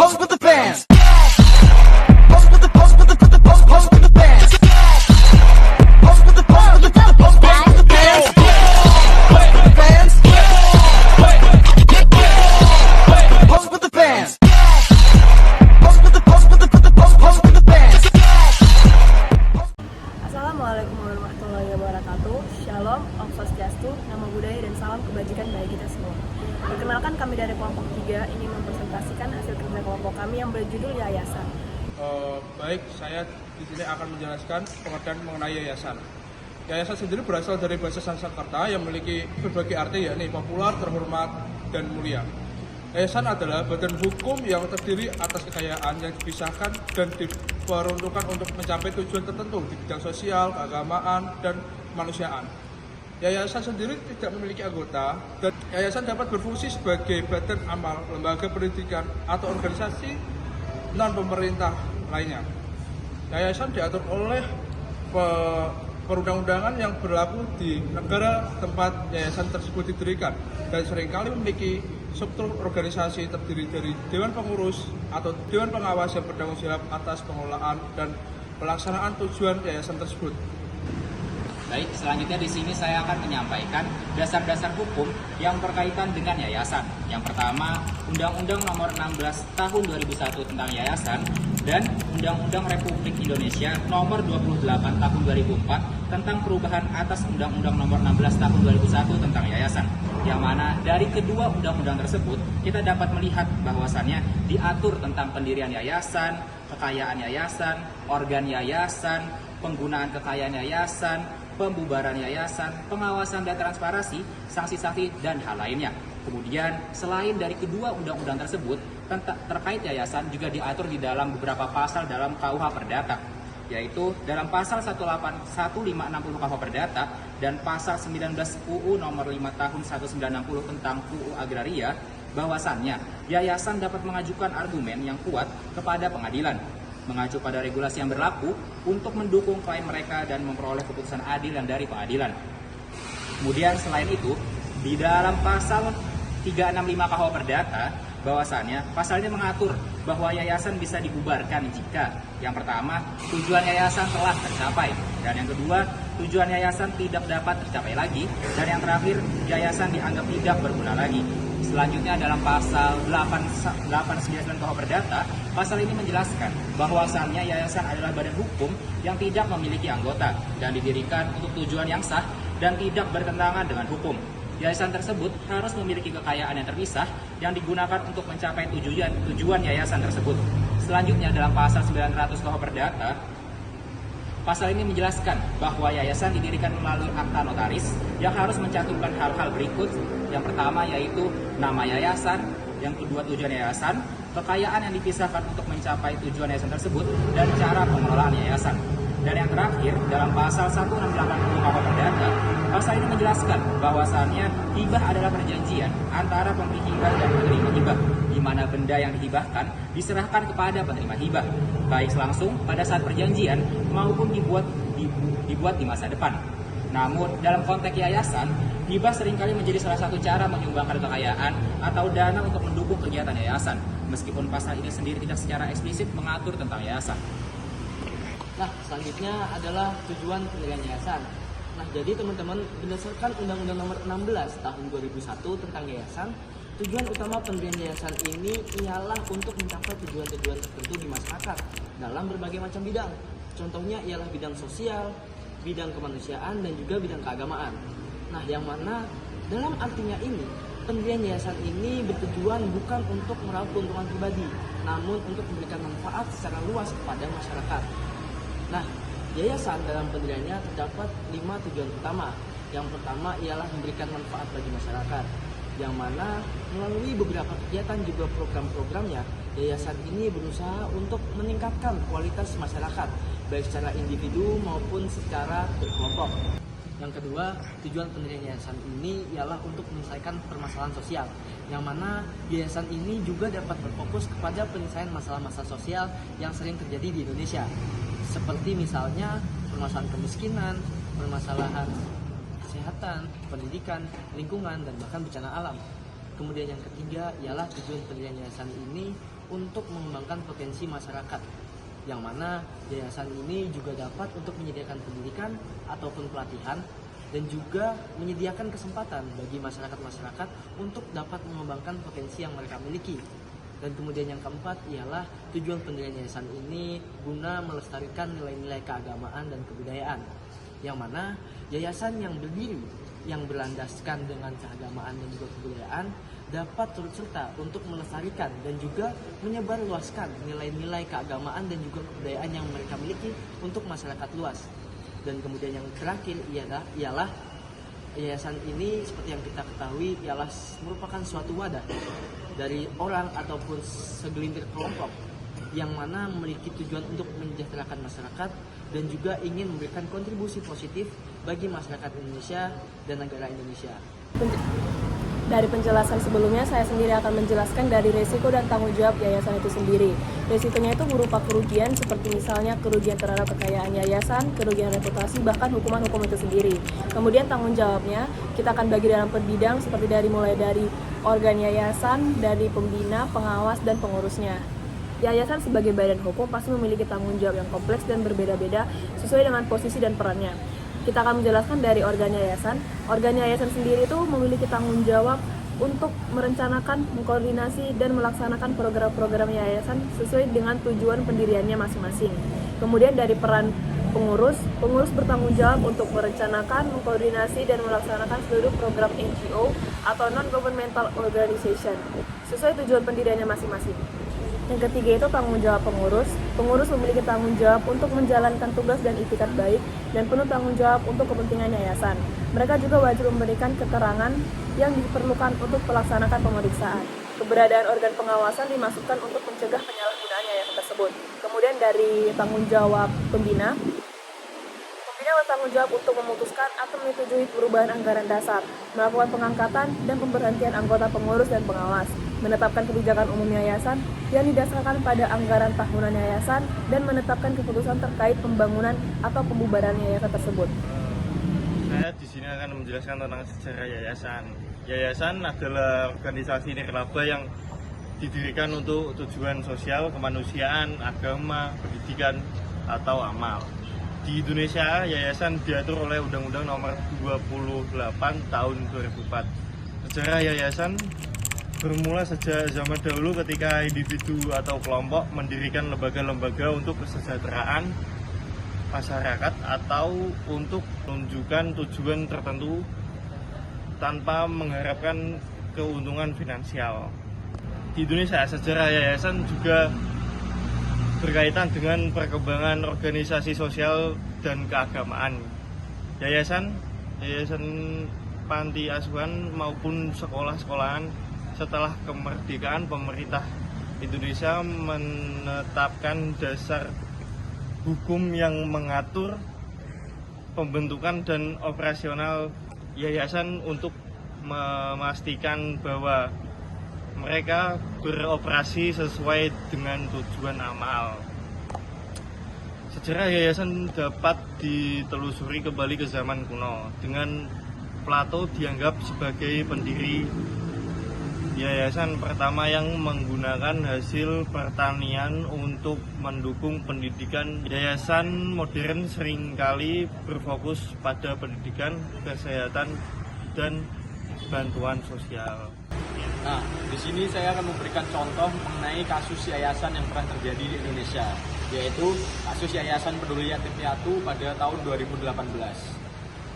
pose with the bands. Pose with the pose with the pose with the bands. Pose with the pose with the pose with the bands. Pose with the bands. Pose with the bands. Pose with the pose with the pose with the bands. Assalamualaikum warahmatullahi wabarakatuh. Shalom, Om Swastiastu, Namo Buddhaya dan salam kebajikan bagi kita semua. Perkenalkan, kami dari kelompok 3 ini mempresentasikan hasil kerja kelompok kami yang berjudul Yayasan. Baik, saya di sini akan menjelaskan pengertian mengenai yayasan. Yayasan sendiri berasal dari bahasa Sanskerta yang memiliki berbagai arti, yakni populer, terhormat, dan mulia. Yayasan adalah badan hukum yang terdiri atas kekayaan yang dipisahkan dan diperuntukkan untuk mencapai tujuan tertentu di bidang sosial, keagamaan, dan kemanusiaan. Yayasan sendiri tidak memiliki anggota, dan yayasan dapat berfungsi sebagai badan amal, lembaga pendidikan, atau organisasi non-pemerintah lainnya. Yayasan diatur oleh perundang-undangan yang berlaku di negara tempat yayasan tersebut didirikan, dan seringkali memiliki struktur organisasi terdiri dari Dewan Pengurus atau Dewan Pengawas yang bertanggung jawab atas pengelolaan dan pelaksanaan tujuan yayasan tersebut. Baik, selanjutnya di sini saya akan menyampaikan dasar-dasar hukum yang berkaitan dengan yayasan. Yang pertama, Undang-Undang Nomor 16 Tahun 2001 tentang Yayasan dan Undang-Undang Republik Indonesia Nomor 28 Tahun 2004 tentang perubahan atas Undang-Undang Nomor 16 Tahun 2001 tentang Yayasan. Yang mana dari kedua undang-undang tersebut kita dapat melihat bahwasannya diatur tentang pendirian yayasan, kekayaan yayasan, organ yayasan, penggunaan kekayaan yayasan, pembubaran yayasan, pengawasan dan transparansi, sanksi-sanksi, dan hal lainnya. Kemudian, selain dari kedua undang-undang tersebut, terkait yayasan juga diatur di dalam beberapa pasal dalam KUH Perdata, yaitu dalam pasal 1560 KUH Perdata dan pasal 19 UU nomor 5 tahun 1960 tentang UU Agraria, bahwasannya yayasan dapat mengajukan argumen yang kuat kepada pengadilan, mengacu pada regulasi yang berlaku untuk mendukung klaim mereka dan memperoleh keputusan adil yang dari pengadilan. Kemudian selain itu, di dalam pasal 365 KUH Perdata, bahwasannya pasalnya mengatur bahwa yayasan bisa dibubarkan jika yang pertama, tujuan yayasan telah tercapai, dan yang kedua, tujuan yayasan tidak dapat tercapai lagi, dan yang terakhir, yayasan dianggap tidak berguna lagi. Selanjutnya dalam pasal 899 KUH Perdata, pasal ini menjelaskan bahwasannya yayasan adalah badan hukum yang tidak memiliki anggota dan didirikan untuk tujuan yang sah dan tidak bertentangan dengan hukum. Yayasan tersebut harus memiliki kekayaan yang terpisah yang digunakan untuk mencapai tujuan yayasan tersebut. Selanjutnya dalam pasal 900 KUH Perdata, pasal ini menjelaskan bahwa yayasan didirikan melalui akta notaris yang harus mencantumkan hal-hal berikut. Yang pertama yaitu nama yayasan, yang kedua tujuan yayasan, kekayaan yang dipisahkan untuk mencapai tujuan yayasan tersebut, dan cara pengelolaan yayasan. Dan yang terakhir, dalam pasal 168 KUH Perdata, pasal ini menjelaskan bahwasannya hibah adalah perjanjian antara pemberi hibah dan penerima hibah, di mana benda yang dihibahkan diserahkan kepada penerima hibah, baik langsung pada saat perjanjian maupun dibuat di masa depan. Namun, dalam konteks yayasan, hibah seringkali menjadi salah satu cara menyumbangkan kekayaan atau dana untuk mendukung kegiatan yayasan, meskipun pasal ini sendiri tidak secara eksplisit mengatur tentang yayasan. Nah, selanjutnya adalah tujuan pendirian yayasan. Nah, jadi teman-teman, berdasarkan Undang-Undang Nomor 16 Tahun 2001 tentang yayasan, tujuan utama pendirian yayasan ini ialah untuk mencapai tujuan-tujuan tertentu di masyarakat dalam berbagai macam bidang. Contohnya ialah bidang sosial, bidang kemanusiaan, dan juga bidang keagamaan. Nah, yang mana dalam artinya ini, pendirian yayasan ini bertujuan bukan untuk meraup keuntungan pribadi, namun untuk memberikan manfaat secara luas kepada masyarakat. Nah, yayasan dalam pendiriannya terdapat 5 tujuan utama. Yang pertama ialah memberikan manfaat bagi masyarakat, yang mana melalui beberapa kegiatan juga program-programnya, yayasan ini berusaha untuk meningkatkan kualitas masyarakat, baik secara individu maupun secara berkelompok. Yang kedua, tujuan pendirian yayasan ini ialah untuk menyelesaikan permasalahan sosial, yang mana yayasan ini juga dapat berfokus kepada penyelesaian masalah-masalah sosial yang sering terjadi di Indonesia, seperti misalnya permasalahan kemiskinan, permasalahan kesehatan, pendidikan, lingkungan, dan bahkan bencana alam. Kemudian yang ketiga ialah tujuan pendirian yayasan ini untuk mengembangkan potensi masyarakat, yang mana yayasan ini juga dapat untuk menyediakan pendidikan ataupun pelatihan dan juga menyediakan kesempatan bagi masyarakat-masyarakat untuk dapat mengembangkan potensi yang mereka miliki. Dan kemudian yang keempat ialah tujuan pendirian yayasan ini guna melestarikan nilai-nilai keagamaan dan kebudayaan, yang mana yayasan yang berdiri yang berlandaskan dengan keagamaan dan juga kebudayaan dapat turut serta untuk melestarikan dan juga menyebarluaskan nilai-nilai keagamaan dan juga kebudayaan yang mereka miliki untuk masyarakat luas. Dan kemudian yang terakhir ialah yayasan ini seperti yang kita ketahui ialah merupakan suatu wadah dari orang ataupun segelintir kelompok yang mana memiliki tujuan untuk mensejahterakan masyarakat dan juga ingin memberikan kontribusi positif bagi masyarakat Indonesia dan negara Indonesia. Dari penjelasan sebelumnya, saya sendiri akan menjelaskan dari resiko dan tanggung jawab yayasan itu sendiri. Resikonya itu berupa kerugian seperti misalnya kerugian terhadap kekayaan yayasan, kerugian reputasi, bahkan hukuman-hukum itu sendiri. Kemudian tanggung jawabnya kita akan bagi dalam per bidang seperti mulai dari organ yayasan, dari pembina, pengawas, dan pengurusnya. Yayasan sebagai badan hukum pasti memiliki tanggung jawab yang kompleks dan berbeda-beda sesuai dengan posisi dan perannya. Kita akan menjelaskan dari organ yayasan. Organ yayasan sendiri itu memiliki tanggung jawab untuk merencanakan, mengkoordinasi, dan melaksanakan program-program yayasan sesuai dengan tujuan pendiriannya masing-masing. Kemudian dari peran pengurus bertanggung jawab untuk merencanakan, mengkoordinasi, dan melaksanakan seluruh program NGO atau non-governmental organization sesuai tujuan pendiriannya masing-masing. Yang ketiga itu tanggung jawab pengurus. Pengurus memiliki tanggung jawab untuk menjalankan tugas dan itikat baik dan penuh tanggung jawab untuk kepentingan yayasan. Mereka juga wajib memberikan keterangan yang diperlukan untuk melaksanakan pemeriksaan. Keberadaan organ pengawasan dimaksudkan untuk mencegah penyalahgunaan yayasan tersebut. Kemudian dari tanggung jawab pembina bertanggung jawab untuk memutuskan atau menyetujui perubahan anggaran dasar, melakukan pengangkatan dan pemberhentian anggota pengurus dan pengawas, menetapkan kebijakan umum yayasan yang didasarkan pada anggaran tahunan yayasan, dan menetapkan keputusan terkait pembangunan atau pembubaran yayasan tersebut. Saya di sini akan menjelaskan tentang sejarah yayasan. Yayasan adalah organisasi nirlaba yang didirikan untuk tujuan sosial, kemanusiaan, agama, pendidikan, atau amal. Di Indonesia, yayasan diatur oleh Undang-Undang Nomor 28 Tahun 2004. Sejarah yayasan bermula sejak zaman dahulu ketika individu atau kelompok mendirikan lembaga-lembaga untuk kesejahteraan masyarakat atau untuk menunjukkan tujuan tertentu tanpa mengharapkan keuntungan finansial. Di Indonesia, sejarah yayasan juga berkaitan dengan perkembangan organisasi sosial dan keagamaan. Yayasan panti asuhan maupun sekolah-sekolahan setelah kemerdekaan, pemerintah Indonesia menetapkan dasar hukum yang mengatur pembentukan dan operasional yayasan untuk memastikan bahwa mereka beroperasi sesuai dengan tujuan amal. Sejarah yayasan dapat ditelusuri kembali ke zaman kuno, dengan Plato dianggap sebagai pendiri yayasan pertama yang menggunakan hasil pertanian untuk mendukung pendidikan. Yayasan modern seringkali berfokus pada pendidikan, kesehatan, dan bantuan sosial. Nah, di sini saya akan memberikan contoh mengenai kasus yayasan yang pernah terjadi di Indonesia, yaitu kasus Yayasan Peduli Yatim Piatu pada tahun 2018.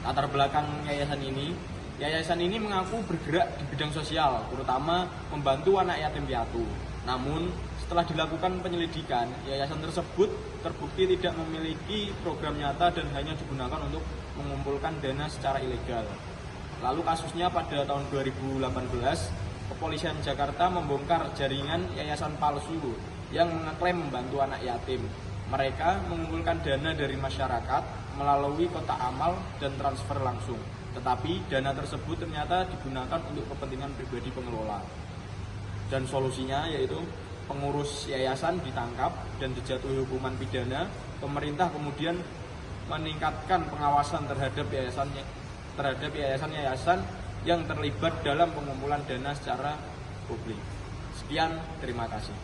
Latar belakang yayasan ini mengaku bergerak di bidang sosial, terutama membantu anak yatim piatu. Namun, setelah dilakukan penyelidikan, yayasan tersebut terbukti tidak memiliki program nyata dan hanya digunakan untuk mengumpulkan dana secara ilegal. Lalu kasusnya pada tahun 2018, Kepolisian Jakarta membongkar jaringan yayasan palsu yang mengeklaim membantu anak yatim. Mereka mengumpulkan dana dari masyarakat melalui kotak amal dan transfer langsung. Tetapi dana tersebut ternyata digunakan untuk kepentingan pribadi pengelola. Dan solusinya yaitu pengurus yayasan ditangkap dan dijatuhi hukuman pidana. Pemerintah kemudian meningkatkan pengawasan terhadap yayasan-yayasan yang terlibat dalam pengumpulan dana secara publik. Sekian, terima kasih.